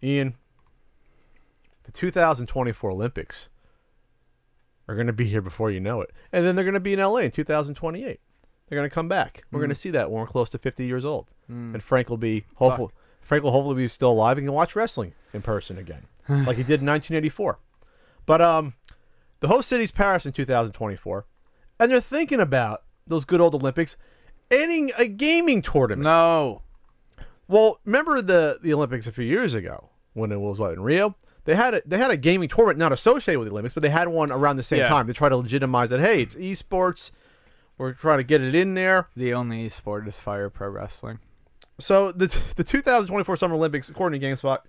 Ian, the 2024 Olympics are going to be here before you know it. And then they're going to be in LA in 2028. They're going to come back. We're going to see that when we're close to 50 years old. And Frank will be Frank will hopefully be still alive and can watch wrestling in person again, like he did in 1984. But the host city's Paris in 2024, and they're thinking about those good old Olympics ending a gaming tournament. No. Well, remember the Olympics a few years ago when it was in Rio? They had a gaming tournament not associated with the Olympics, but they had one around the same time to try to legitimize that. Hey, it's eSports. We're trying to get it in there. The only esport is Fire Pro Wrestling. So the 2024 Summer Olympics, according to GameSpot,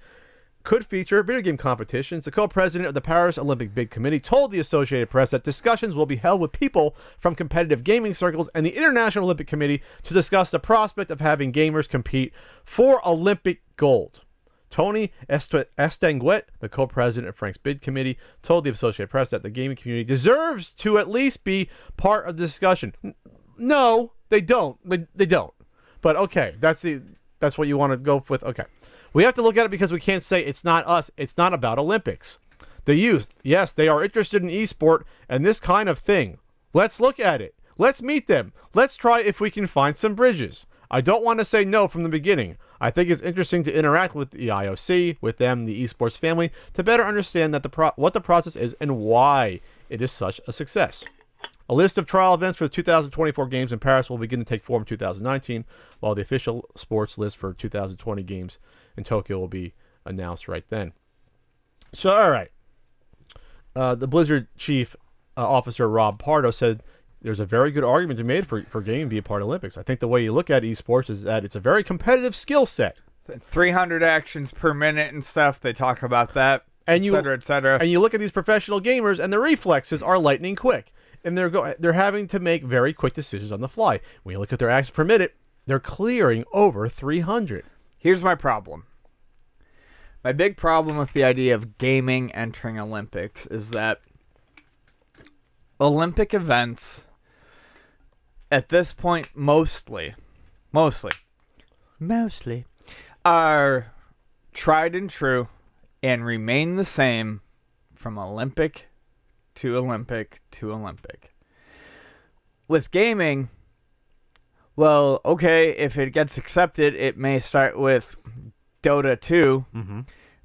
could feature video game competitions. The co-president of the Paris Olympic Bid Committee told the Associated Press that discussions will be held with people from competitive gaming circles and the International Olympic Committee to discuss the prospect of having gamers compete for Olympic gold. Tony Estanguet, the co-president of Frank's Bid Committee, told the Associated Press that the gaming community deserves to at least be part of the discussion. No, they don't. They don't. But okay, that's what you want to go with. Okay. We have to look at it because we can't say it's not us. It's not about Olympics. The youth, yes, they are interested in esport and this kind of thing. Let's look at it. Let's meet them. Let's try if we can find some bridges. I don't want to say no from the beginning. I think it's interesting to interact with the IOC, with them, the esports family, to better understand that what the process is and why it is such a success. A list of trial events for the 2024 games in Paris will begin to take form in 2019, while the official sports list for 2020 games in Tokyo will be announced right then. So, all right. The Blizzard chief officer, Rob Pardo, said there's a very good argument to be made for gaming to be a part of Olympics. I think the way you look at esports is that it's a very competitive skill set. 300 actions per minute and stuff. They talk about that, et cetera, et cetera. And you look at these professional gamers, and the reflexes are lightning quick. And they're having to make very quick decisions on the fly. When you look at their actions per minute, they're clearing over 300. Here's my problem. My big problem with the idea of gaming entering Olympics is that Olympic events, at this point, mostly, are tried and true and remain the same from Olympic to Olympic to Olympic. With gaming, well, okay, if it gets accepted, it may start with Dota 2,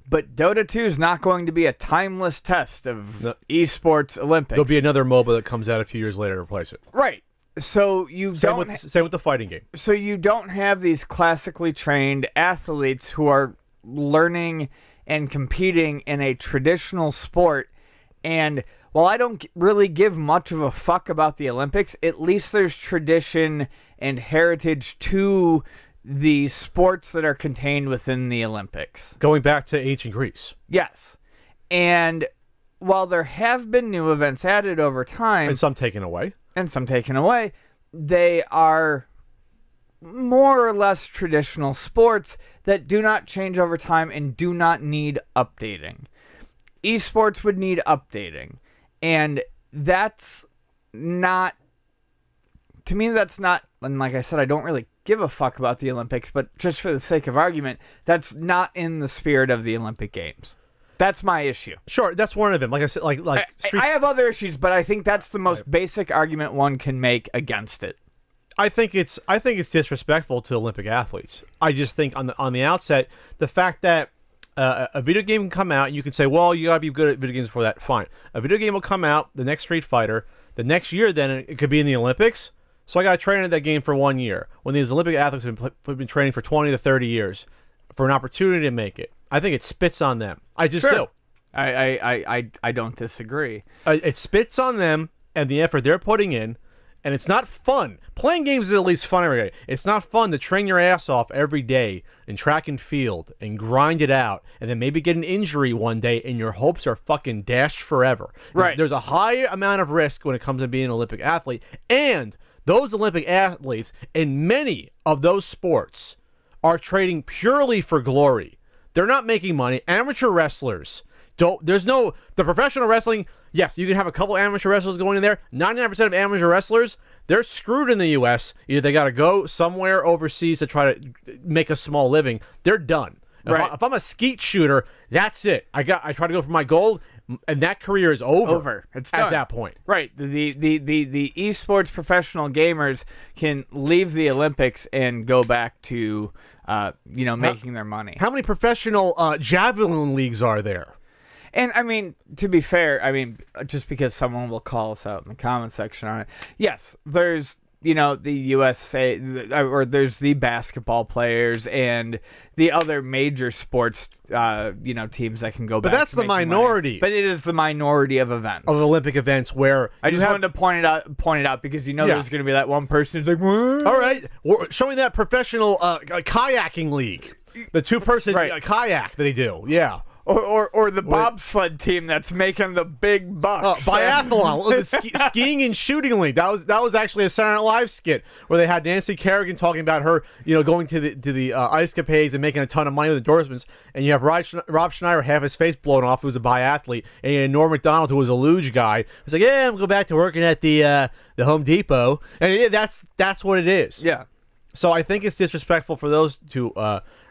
but Dota 2 is not going to be a timeless test of esports Olympics. There'll be another MOBA that comes out a few years later to replace it. Right. So you same with the fighting game. So you don't have these classically trained athletes who are learning and competing in a traditional sport. And while I don't really give much of a fuck about the Olympics, at least there's tradition and heritage to the sports that are contained within the Olympics. Going back to ancient Greece. Yes. And while there have been new events added over time... And some taken away. They are more or less traditional sports that do not change over time and do not need updating. Esports would need updating. And that's not... To me, that's not... And like I said, I don't really give a fuck about the Olympics, but just for the sake of argument, that's not in the spirit of the Olympic Games. That's my issue. Sure, that's one of them. Like I said, I have other issues, but I think that's the most basic argument one can make against it. I think it's disrespectful to Olympic athletes. I just think on the outset, the fact that a video game can come out and you can say, well, you gotta be good at video games before that. Fine. A video game will come out, the next Street Fighter, the next year then it could be in the Olympics. So I got to train in that game for 1 year. When these Olympic athletes have been training for 20 to 30 years for an opportunity to make it, I think it spits on them. I just do. I don't disagree. It spits on them and the effort they're putting in, and it's not fun. Playing games is at least fun every day. It's not fun to train your ass off every day in track and field and grind it out and then maybe get an injury one day and your hopes are fucking dashed forever. Right. There's a high amount of risk when it comes to being an Olympic athlete, and those Olympic athletes in many of those sports are trading purely for glory. They're not making money. Amateur wrestlers the professional wrestling, yes, you can have a couple amateur wrestlers going in there. 99% of amateur wrestlers, they're screwed in the U.S. Either they got to go somewhere overseas to try to make a small living. They're done. Right. If I'm a skeet shooter, that's it. I try to go for my gold, and that career is over. It's at done. that point. Right. The esports professional gamers can leave the Olympics and go back to making their money. How many professional javelin leagues are there? And I mean, to be fair, I mean, just because someone will call us out in the comment section on it, yes, there's the USA, or there's the basketball players and the other major sports, teams that can go back. But that's to the making minority. money. But it is the minority of events. Of Olympic events where I just wanted to point it out because there's going to be that one person who's like, what? All right, show me that professional kayaking league, the 2-person kayak that they do. Yeah. Or the bobsled team that's making the big bucks. Biathlon, the skiing and shooting league. That was actually a Saturday Night Live skit where they had Nancy Kerrigan talking about her, going to the ice capades and making a ton of money with endorsements. And you have Rob Schneider, half his face blown off, who was a biathlete, and you had Norm Macdonald, who was a luge guy. It's like, yeah, I'm gonna go back to working at the Home Depot, and yeah, that's what it is. Yeah. So I think it's disrespectful for those two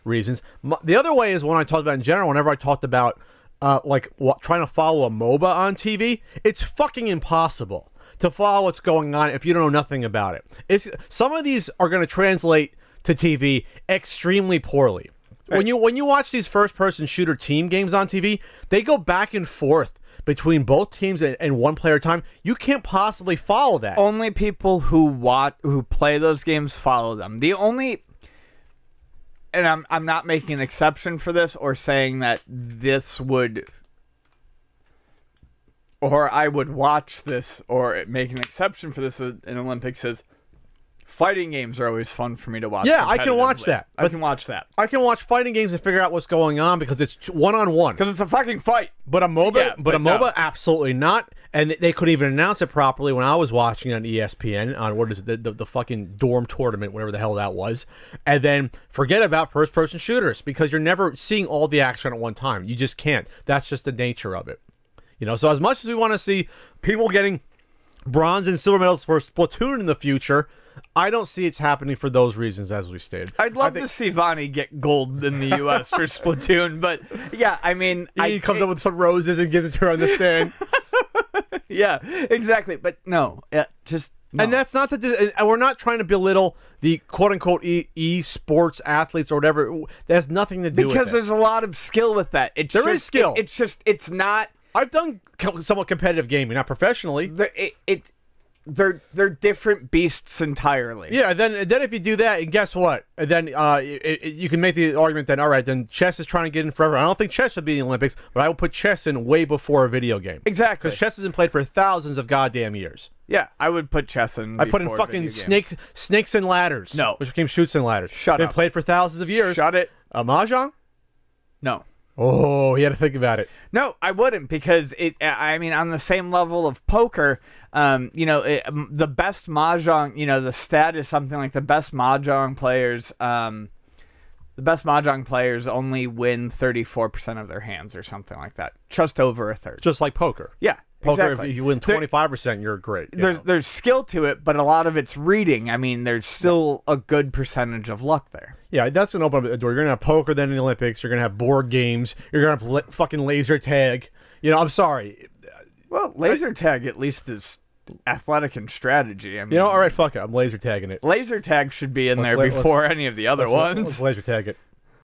reasons. The other way is when I talked about in general, whenever I talked about trying to follow a MOBA on TV, it's fucking impossible to follow what's going on if you don't know nothing about it. Some of these are going to translate to TV extremely poorly. Right. When you watch these first-person shooter team games on TV, they go back and forth between both teams and one player at a time. You can't possibly follow that. Only people who play those games follow them. And I'm not making an exception for this or saying that this would, or I would watch this or make an exception for this in Olympics, is fighting games are always fun for me to watch. Yeah, I can watch that. I can watch that. I can watch fighting games and figure out what's going on because it's one-on-one. Because it's a fucking fight. But a MOBA, no. Absolutely not. And they couldn't even announce it properly when I was watching on ESPN on what is it, the fucking dorm tournament, whatever the hell that was. And then forget about first-person shooters because you're never seeing all the action at one time. You just can't. That's just the nature of it. So as much as we want to see people getting bronze and silver medals for Splatoon in the future, I don't see it's happening for those reasons, as we stated. I'd love to see Vonnie get gold in the U.S. for Splatoon, but yeah, I mean... He comes up with some roses and gives it to her on the stand. Yeah, exactly, but no, just... No. And that's not and we're not trying to belittle the quote-unquote eSports athletes or whatever. That has nothing to do with it. Because there's a lot of skill with that. There is skill. It's not... I've done somewhat competitive gaming, not professionally. They're different beasts entirely. Yeah, then if you do that, and guess what? And then you can make the argument that, all right, then chess is trying to get in forever. I don't think chess should be in the Olympics, but I will put chess in way before a video game. Exactly. Because chess has been played for thousands of goddamn years. Yeah, I would put chess in. I put in fucking snakes and ladders. No. Which became shoots and ladders. Shut up. Been played for thousands of years. Shut it. Mahjong? No. Oh, you had to think about it. No, I wouldn't because on the same level of poker, the best mahjong, the stat is something like the best mahjong players only win 34% of their hands or something like that, just over a third. Just like poker. Yeah. Poker, exactly. if you win 25%, you're great. There's skill to it, but a lot of it's reading. I mean, there's still a good percentage of luck there. Yeah, that's going to open up a door. You're going to have poker then in the Olympics. You're going to have board games. You're going to have fucking laser tag. I'm sorry. Well, laser tag at least is athletic and strategy. I mean, all right, fuck it. I'm laser tagging it. Laser tag should be in there before any of the other ones. Let's laser tag it.